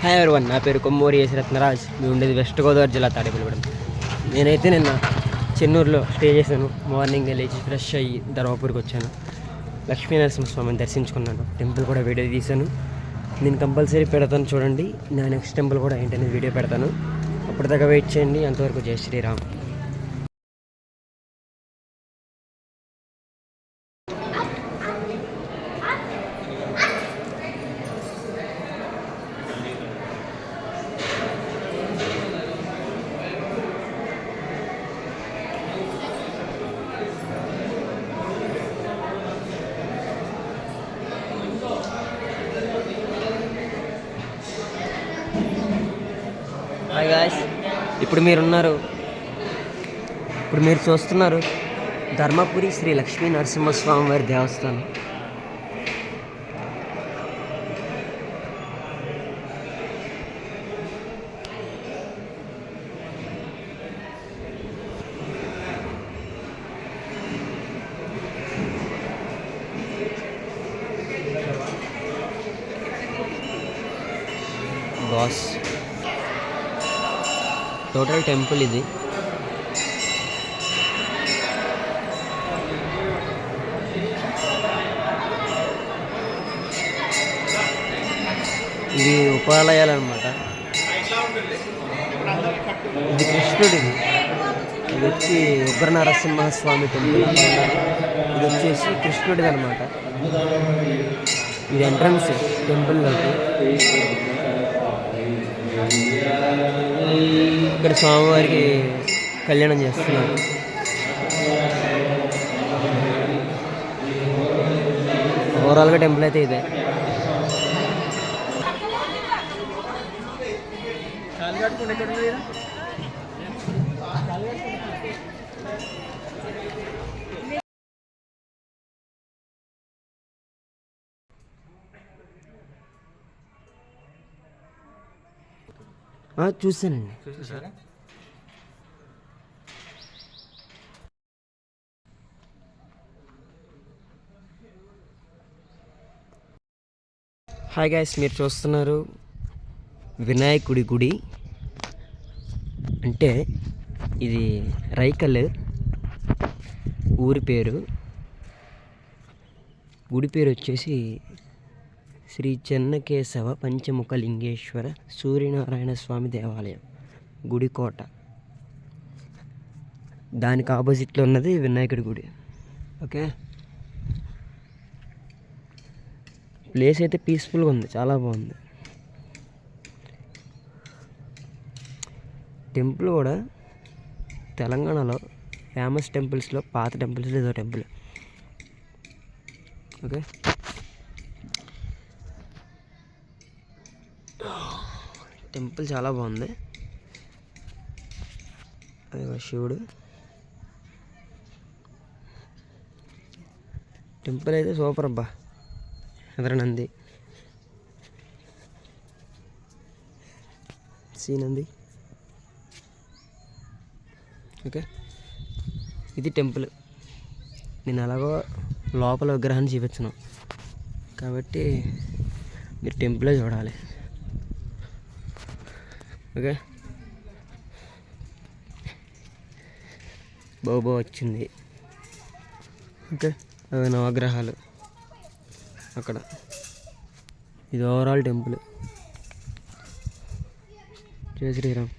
Hi everyone, నా పేరు Kommuri yes రత్నరాజ్. మేము ఉండేది వెస్ట్ గోదావరి జిల్లా తాడేపల్లిగూడెం. నేనైతే నిన్న చెన్నూరులో స్టే చేశాను. మార్నింగ్ లేచి ఫ్రెష్ అయ్యి ధర్మపురికి వచ్చాను. లక్ష్మీనరసింహస్వామిని దర్శించుకున్నాను. టెంపుల్ కూడా వీడియో తీశాను. నేను కంపల్సరీ పెడతాను, చూడండి. నా నెక్స్ట్ టెంపుల్ కూడా ఏంటనేది వీడియో పెడతాను. అప్పటిదాకా వెయిట్ చేయండి. అంతవరకు జై శ్రీరామ్. హాయ్ గాయ్స్, ఇప్పుడు మీరు చూస్తున్నారు ధర్మపురి శ్రీ లక్ష్మీ నరసింహస్వామి వారి దేవస్థానం. బాస్ టోటల్ టెంపుల్ ఇది. ఇది ఉపాలయాలు అనమాట. ఇది కృష్ణుడిది. ఇది వచ్చి ఉగ్ర నరసింహస్వామి టెంపుల్. ఇది వచ్చేసి కృష్ణుడిది అనమాట. ఇది ఎంట్రన్స్ టెంపుల్లోకి. ఇక్కడ స్వామివారికి కళ్యాణం చేస్తున్నారు. ఓవరాల్గా టెంపుల్ అయితే ఇదే. చూసానండి. హాయ్ గైస్, మీరు చూస్తున్నారు వినాయకుడి గుడి. అంటే ఇది రైకల్ ఊరి పేరు. గుడి పేరు వచ్చేసి శ్రీ చెన్నకేశవ పంచముఖలింగేశ్వర సూర్యనారాయణ స్వామి దేవాలయం, గుడికోట. దానికి ఆపోజిట్లో ఉన్నది వినాయకుడి గుడి. ఓకే, ప్లేస్ అయితే పీస్ఫుల్గా ఉంది, చాలా బాగుంది. టెంపుల్ కూడా తెలంగాణలో ఫేమస్ టెంపుల్స్లో, పాత టెంపుల్స్లో ఇదో టెంపుల్. ఓకే, టెంపుల్ చాలా బాగుంది. అది శివుడు టెంపుల్ అయితే సూపర్ అబ్బా. ఎదరనంది సీనంది. ఓకే, ఇది టెంపుల్. నేను అలాగో లోపల విగ్రహాన్ని చూపించను కాబట్టి మీరు టెంపులే చూడాలి. ఓకే, బాబా వచ్చింది. ఓకే, అవి నవగ్రహాలు అక్కడ. ఇది ఓవరాల్ టెంపుల్. జై శ్రీరామ్.